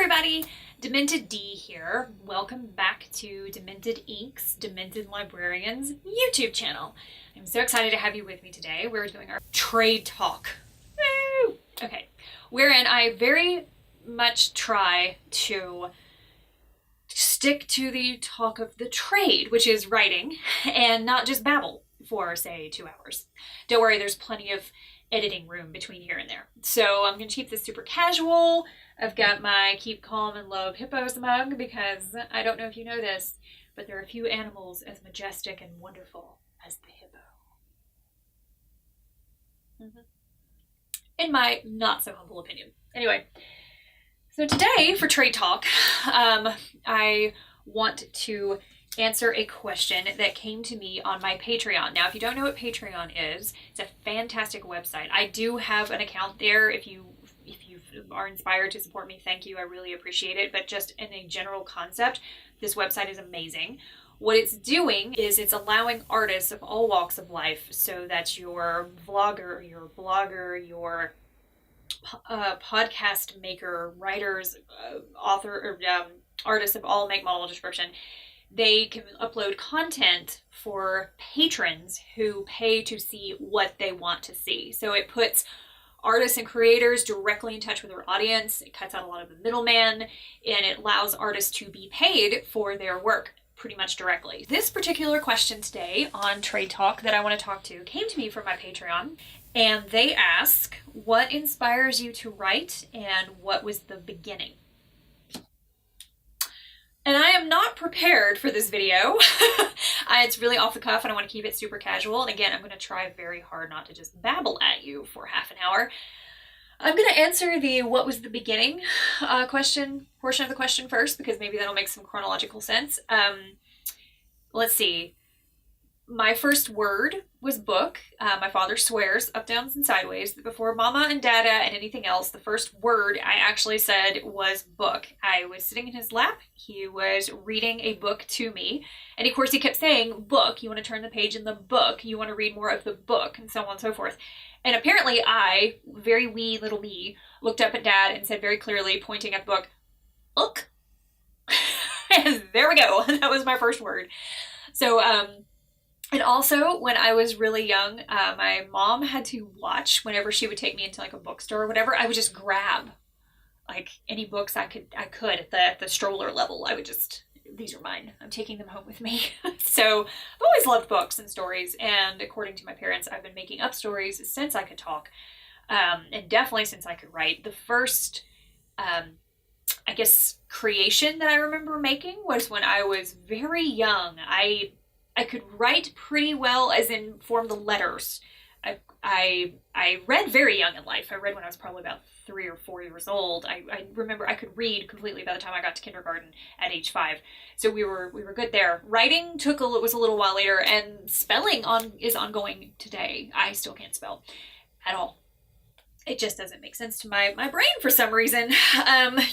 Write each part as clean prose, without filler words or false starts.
everybody, Demented Dee here. Welcome back to Demented Inc.'s Demented Librarians YouTube channel. I'm so excited to have you with me today. We're doing our trade talk. Woo! Okay, wherein I very much try to stick to the talk of the trade, which is writing, and not just babble for, say, 2 hours. Don't worry, there's plenty of editing room between here and there. So I'm going to keep this super casual. I've got my Keep Calm and Love Hippos mug because I don't know if you know this, but there are few animals as majestic and wonderful as the hippo. In my not so humble opinion. Anyway, so today for Trade Talk, I want to answer a question that came to me on my Patreon. Now, if you don't know what Patreon is, it's a fantastic website. I do have an account there. If you are inspired to support me, thank you. I really appreciate it. But just in a general concept, this website is amazing. What it's doing is it's allowing artists of all walks of life, so that your vlogger, your blogger, your podcast maker, writers, author, or artists of all make, model, description, they can upload content for patrons who pay to see what they want to see. So it puts artists and creators directly in touch with their audience. It cuts out a lot of the middleman, and it allows artists to be paid for their work pretty much directly. This particular question today on Trade Talk that I want to talk to came to me from my Patreon, and they ask, what inspires you to write and what was the beginning? And I am not prepared for this video. It's really off the cuff and I want to keep it super casual. And again, I'm going to try very hard not to just babble at you for half an hour. I'm going to answer the what was the beginning portion of the question first, because maybe that'll make some chronological sense. Let's see. My first word was book. My father swears up, downs, and sideways that before mama and dada and anything else, the first word I actually said was book. I was sitting in his lap. He was reading a book to me. And of course he kept saying, book, you want to turn the page in the book. You want to read more of the book, and so on and so forth. And apparently I, very wee little me, looked up at Dad and said very clearly, pointing at the book, look. And there we go. That was my first word. So, and also, when I was really young, my mom had to watch whenever she would take me into like a bookstore or whatever. I would just grab like any books I could at the stroller level. I would just, these are mine. I'm taking them home with me. So I've always loved books and stories. And according to my parents, I've been making up stories since I could talk, and definitely since I could write. The first, I guess, creation that I remember making was when I was very young. I could write pretty well, as in form the letters. I read very young in life. I read when I was probably about 3 or 4 years old. I remember I could read completely by the time I got to kindergarten at age 5. So we were good there. Writing was a little while later, and spelling is ongoing today. I still can't spell at all. It just doesn't make sense to my brain for some reason.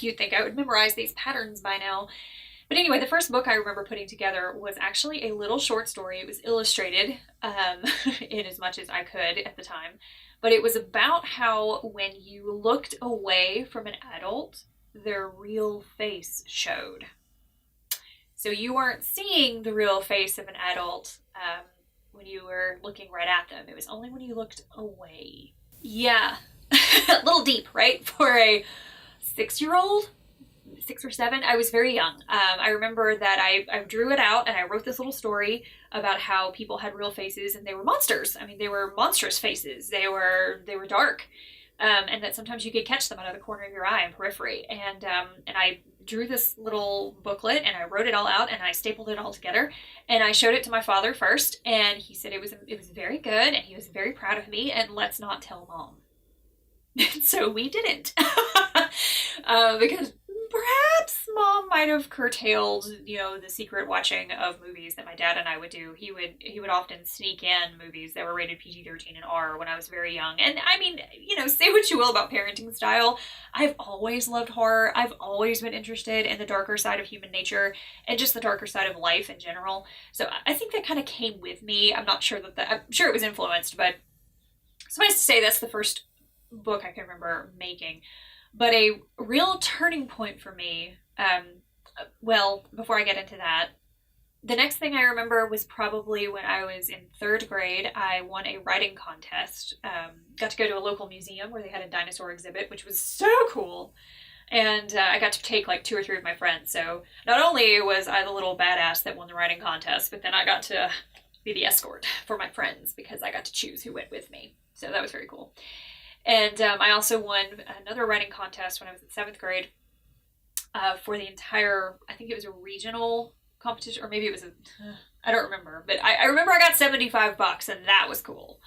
You'd think I would memorize these patterns by now. But anyway, the first book I remember putting together was actually a little short story. It was illustrated in as much as I could at the time. But it was about how when you looked away from an adult, their real face showed. So you weren't seeing the real face of an adult when you were looking right at them. It was only when you looked away. Yeah, a little deep, right? For a 6-year-old? 6 or 7. I was very young. I remember that I drew it out and I wrote this little story about how people had real faces and they were monsters. I mean, they were monstrous faces. They were dark, and that sometimes you could catch them out of the corner of your eye and periphery. And I drew this little booklet and I wrote it all out and I stapled it all together and I showed it to my father first, and he said it was very good and he was very proud of me, and let's not tell Mom. So we didn't, because perhaps Mom might have curtailed, the secret watching of movies that my dad and I would do. He would often sneak in movies that were rated PG-13 and R when I was very young. And I mean, say what you will about parenting style. I've always loved horror. I've always been interested in the darker side of human nature and just the darker side of life in general. So I think that kind of came with me. I'm sure it was influenced, but suffice to say that's the first book I can remember making. But a real turning point for me, well, before I get into that, the next thing I remember was probably when I was in 3rd grade. I won a writing contest. Got to go to a local museum where they had a dinosaur exhibit, which was so cool. And I got to take like 2 or 3 of my friends. So not only was I the little badass that won the writing contest, but then I got to be the escort for my friends because I got to choose who went with me. So that was very cool. And I also won another writing contest when I was in 7th grade for the entire, I think it was a regional competition, or maybe it was I don't remember. But I remember I got $75 and that was cool.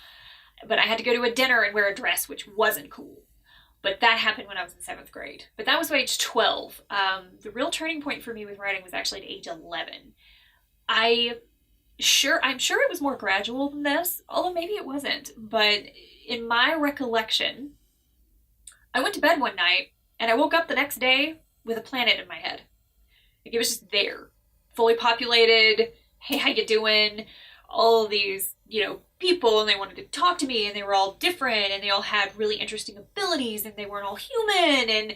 But I had to go to a dinner and wear a dress, which wasn't cool. But that happened when I was in 7th grade. But that was age 12. The real turning point for me with writing was actually at age 11. I'm sure it was more gradual than this, although maybe it wasn't. But in my recollection, I went to bed one night and I woke up the next day with a planet in my head. Like, it was just there, fully populated. Hey, how you doing? All of these, people, and they wanted to talk to me, and they were all different, and they all had really interesting abilities, and they weren't all human, and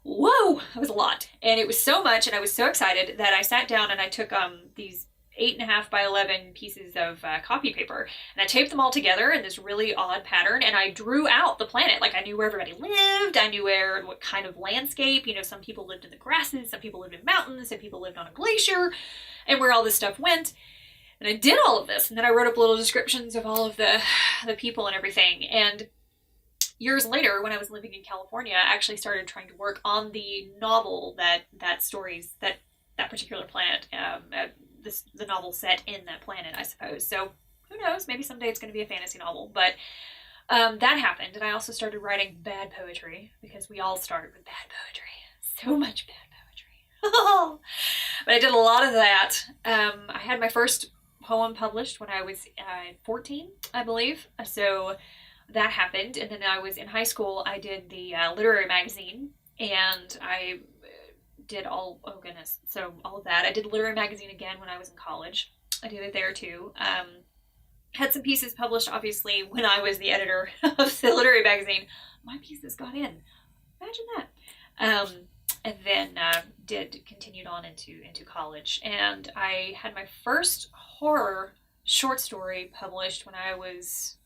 whoa, that was a lot. And it was so much, and I was so excited that I sat down and I took these 8.5 by 11 pieces of copy paper, and I taped them all together in this really odd pattern, and I drew out the planet. Like, I knew where everybody lived, I knew what kind of landscape, some people lived in the grasses, some people lived in mountains, some people lived on a glacier, and where all this stuff went. And I did all of this, and then I wrote up little descriptions of all of the people and everything. And years later, when I was living in California, I actually started trying to work on the novel that particular planet, the novel set in that planet, I suppose. So who knows? Maybe someday it's going to be a fantasy novel. But that happened, and I also started writing bad poetry, because we all started with bad poetry. So much bad poetry. But I did a lot of that. I had my first poem published when I was 14, I believe. So that happened. And then I was in high school. I did the literary magazine, and I did all of that. I did literary magazine again when I was in college. I did it there too. Had some pieces published, obviously, when I was the editor of the literary magazine. My pieces got in. Imagine that. And then continued on into college. And I had my first horror short story published when it was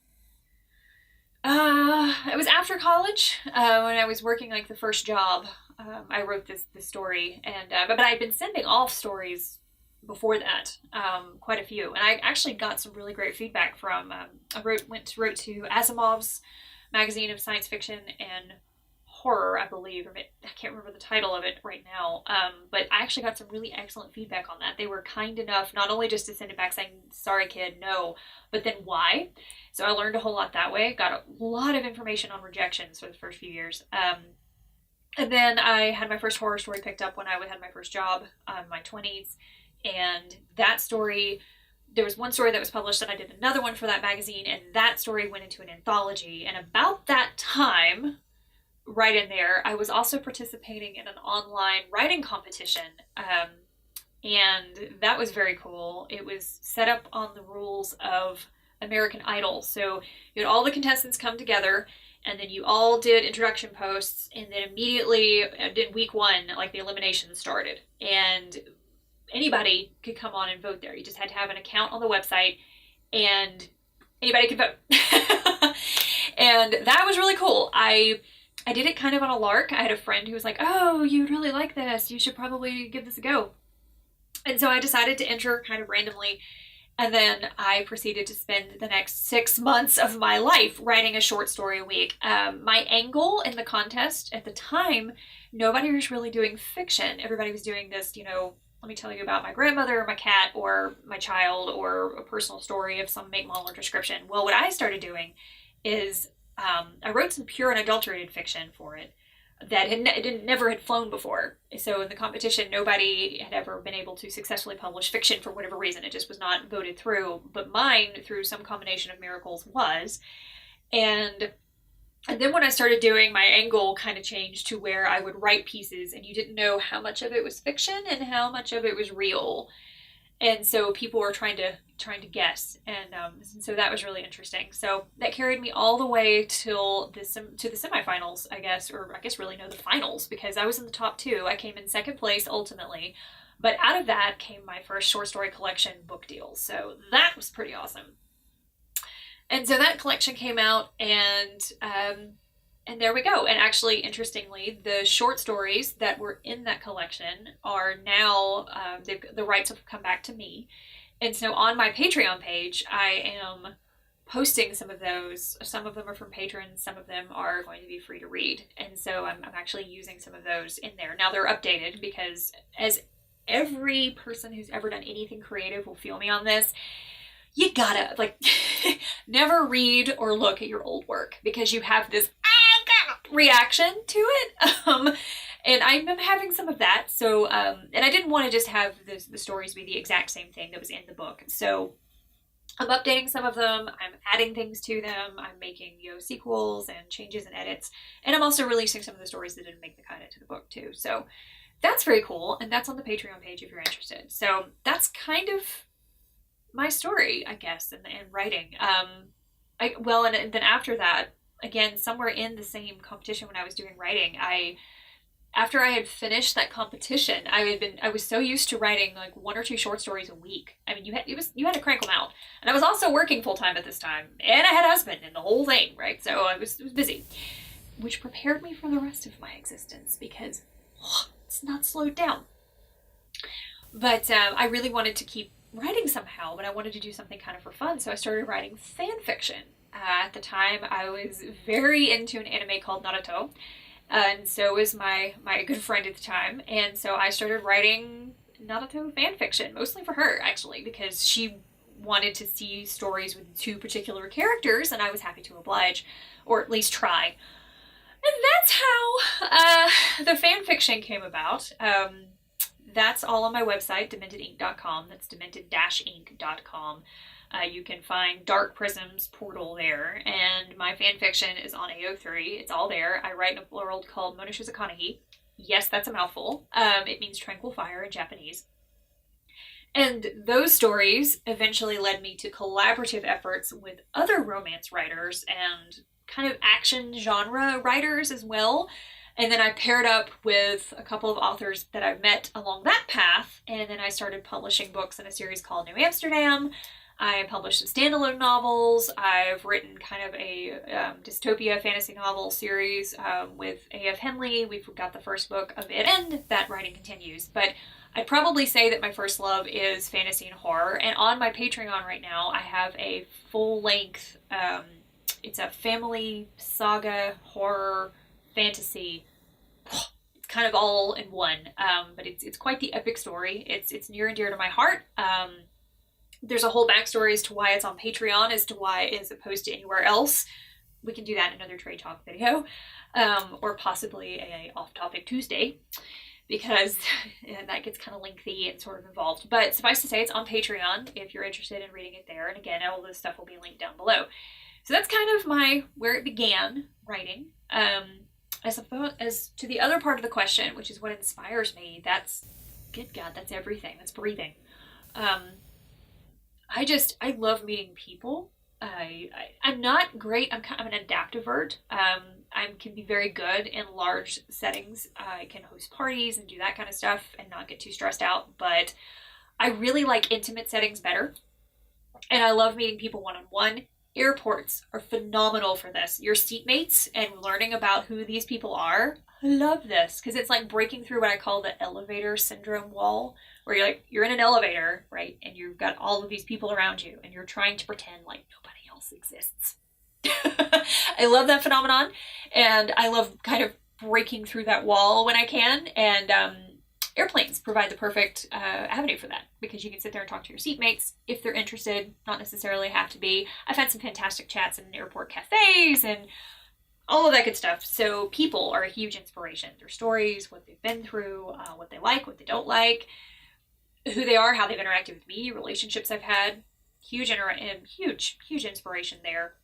after college, when I was working like the first job. I wrote this story, and but I had been sending off stories before that, quite a few, and I actually got some really great feedback from. I wrote to Asimov's magazine of science fiction and horror, I believe. I can't remember the title of it right now, but I actually got some really excellent feedback on that. They were kind enough not only just to send it back saying, sorry kid, no, but then why. So I learned a whole lot that way. Got a lot of information on rejections for the first few years. And then I had my first horror story picked up when I had my first job in my 20s. And that story, there was one story that was published, and I did another one for that magazine, and that story went into an anthology. And about that time, right in there, I was also participating in an online writing competition, and that was very cool. It was set up on the rules of American Idol. So you had all the contestants come together, and then you all did introduction posts, and then immediately in week 1, like, the elimination started, and anybody could come on and vote there. You just had to have an account on the website, and anybody could vote. And that was really cool. I did it kind of on a lark. I had a friend who was like, oh, you'd really like this. You should probably give this a go. And so I decided to enter kind of randomly. And then I proceeded to spend the next 6 months of my life writing a short story a week. My angle in the contest at the time, nobody was really doing fiction. Everybody was doing this, let me tell you about my grandmother or my cat or my child or a personal story of some make, model, or description. Well, what I started doing is I wrote some pure and adulterated fiction for it that never had flown before. So in the competition, nobody had ever been able to successfully publish fiction for whatever reason. It just was not voted through. But mine, through some combination of miracles, was. And then when I started doing, my angle kind of changed to where I would write pieces, and you didn't know how much of it was fiction and how much of it was real. And so people were trying to guess, and so that was really interesting. So that carried me all the way till to the semifinals, I guess, or I guess really no, the finals, because I was in the top two. I came in second place ultimately, but out of that came my first short story collection book deal. So that was pretty awesome. And so that collection came out, and there we go. And actually, interestingly, the short stories that were in that collection are now, the rights have come back to me. And so on my Patreon page, I am posting some of those. Some of them are from patrons, some of them are going to be free to read. And so I'm actually using some of those in there. Now they're updated because, as every person who's ever done anything creative will feel me on this, you gotta, like, never read or look at your old work because you have this reaction to it. And I'm having some of that. So, and I didn't want to just have the stories be the exact same thing that was in the book. So I'm updating some of them. I'm adding things to them. I'm making, sequels and changes and edits. And I'm also releasing some of the stories that didn't make the cut into the book too. So that's very cool. And that's on the Patreon page if you're interested. So that's kind of my story, I guess, and writing. And then after that, again, somewhere in the same competition when I was doing writing, after I had finished that competition, I was so used to writing like 1 or 2 short stories a week. I mean, you had to crank them out. And I was also working full time at this time, and I had a husband and the whole thing, right? So I was busy, which prepared me for the rest of my existence because it's not slowed down. But I really wanted to keep writing somehow, but I wanted to do something kind of for fun, so I started writing fan fiction. At the time, I was very into an anime called Naruto, and so was my good friend at the time, and so I started writing Naruto fan fiction, mostly for her, actually, because she wanted to see stories with 2 particular characters, and I was happy to oblige, or at least try. And that's how the fan fiction came about. That's all on my website, dementedinc.com. That's demented-inc.com. You can find Dark Prism's portal there, and my fanfiction is on AO3. It's all there. I write in a world called Monoshizukanagi. Yes, that's a mouthful. It means tranquil fire in Japanese. And those stories eventually led me to collaborative efforts with other romance writers and kind of action genre writers as well. And then I paired up with a couple of authors that I've met along that path, and then I started publishing books in a series called New Amsterdam. I published some standalone novels. I've written kind of a dystopia fantasy novel series with A.F. Henley. We've got the first book of it, and that writing continues. But I'd probably say that my first love is fantasy and horror. And on my Patreon right now, I have a full-length, it's a family saga, horror, fantasy. It's kind of all in one, but it's quite the epic story. It's near and dear to my heart. There's a whole backstory as to why it's on Patreon, as to why as opposed to anywhere else. We can do that in another Trade Talk video, or possibly a off-topic Tuesday, because that gets kind of lengthy and sort of involved. But suffice to say, it's on Patreon if you're interested in reading it there. And again, all this stuff will be linked down below. So that's kind of where it began writing. I suppose, as to the other part of the question, which is what inspires me, that's, good God, that's everything. That's breathing. I love meeting people. I'm not great. I'm an adaptivert. I can be very good in large settings. I can host parties and do that kind of stuff and not get too stressed out. But I really like intimate settings better. And I love meeting people one-on-one. Airports are phenomenal for this. Your seatmates and learning about who these people are. I love this because it's like breaking through what I call the elevator syndrome wall, where you're in an elevator, right? And you've got all of these people around you and you're trying to pretend like nobody else exists. I love that phenomenon, and I love kind of breaking through that wall when I can. And airplanes provide the perfect avenue for that, because you can sit there and talk to your seatmates if they're interested, not necessarily have to be. I've had some fantastic chats in airport cafes and all of that good stuff. So people are a huge inspiration. Their stories, what they've been through, what they like, what they don't like, who they are, how they've interacted with me, relationships I've had. Huge inspiration there.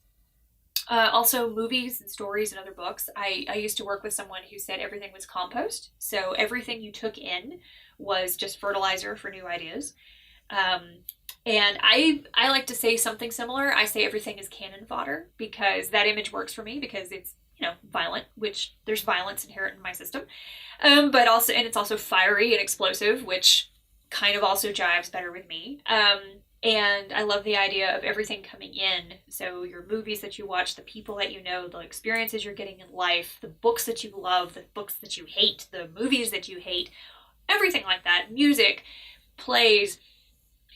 Also movies and stories and other books. I used to work with someone who said everything was compost. So everything you took in was just fertilizer for new ideas. And I like to say something similar. I say everything is cannon fodder because that image works for me because it's, you know, violent, which there's violence inherent in my system. But also, and it's also fiery and explosive, which kind of also jives better with me. And I love the idea of everything coming in. So your movies that you watch, the people that you know, the experiences you're getting in life, the books that you love, the books that you hate, the movies that you hate, everything like that. Music, plays,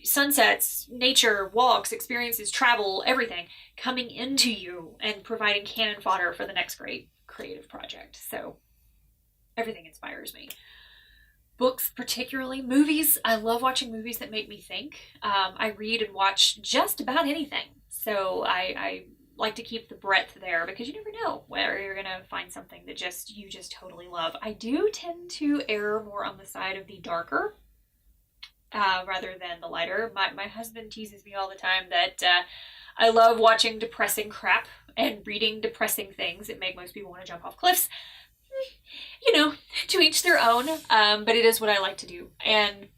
sunsets, nature, walks, experiences, travel, everything coming into you and providing cannon fodder for the next great creative project. So everything inspires me. Books, particularly. Movies, I love watching movies that make me think. I read and watch just about anything. So I like to keep the breadth there because you never know where you're going to find something that you just totally love. I do tend to err more on the side of the darker rather than the lighter. My husband teases me all the time that I love watching depressing crap and reading depressing things that make most people want to jump off cliffs. You know, to each their own, but it is what I like to do, and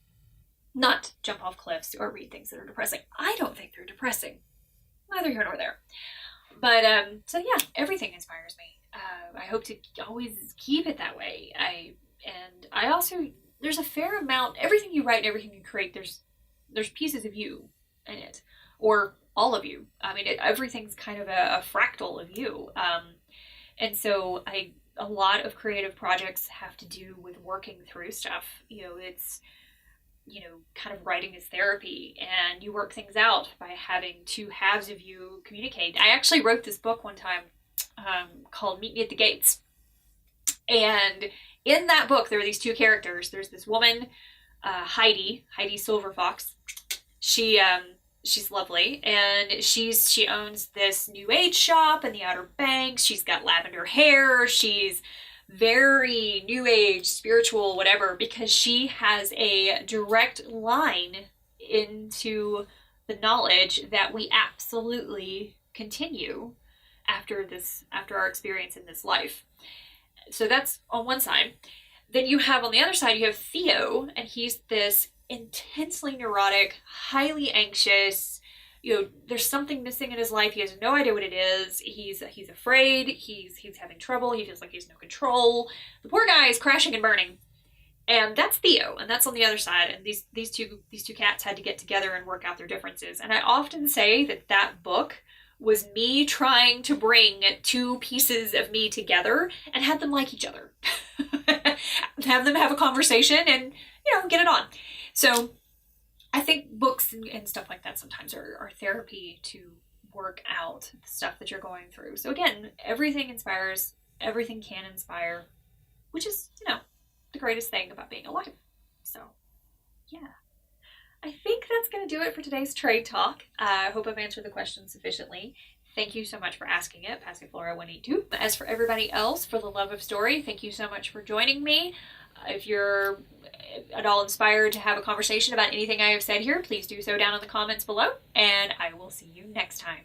not jump off cliffs or read things that are depressing. I don't think they're depressing. Neither here nor there. But, so yeah, everything inspires me. I hope to always keep it that way. I also, there's a fair amount, everything you write and everything you create, there's pieces of you in it, or all of you. I mean, everything's kind of a fractal of you. And so a lot of creative projects have to do with working through stuff. You know, it's, you know, kind of writing is therapy, and you work things out by having two halves of you communicate. I actually wrote this book one time called Meet Me at the Gates. And in that book, there are these two characters. There's this woman, Heidi Silverfox. She's lovely, and she owns this new age shop in the Outer Banks. She's got lavender hair. She's very new age, spiritual, whatever, because she has a direct line into the knowledge that we absolutely continue after our experience in this life. So that's on one side. Then you have on the other side, you have Theo, and he's this intensely neurotic, highly anxious, you know, there's something missing in his life. He has no idea what it is. He's afraid. He's having trouble. He feels like he has no control. The poor guy is crashing and burning. And that's Theo, and that's on the other side. And these two cats had to get together and work out their differences. And I often say that book was me trying to bring two pieces of me together and have them like each other. Have them have a conversation and, you know, get it on. So I think books and stuff like that sometimes are therapy to work out the stuff that you're going through. So again, everything inspires, everything can inspire, which is, you know, the greatest thing about being alive. So yeah, I think that's going to do it for today's trade talk. I hope I've answered the question sufficiently. Thank you so much for asking it, Passiflora182. As for everybody else, for the love of story, thank you so much for joining me. If you're at all inspired to have a conversation about anything I have said here, please do so down in the comments below, and I will see you next time.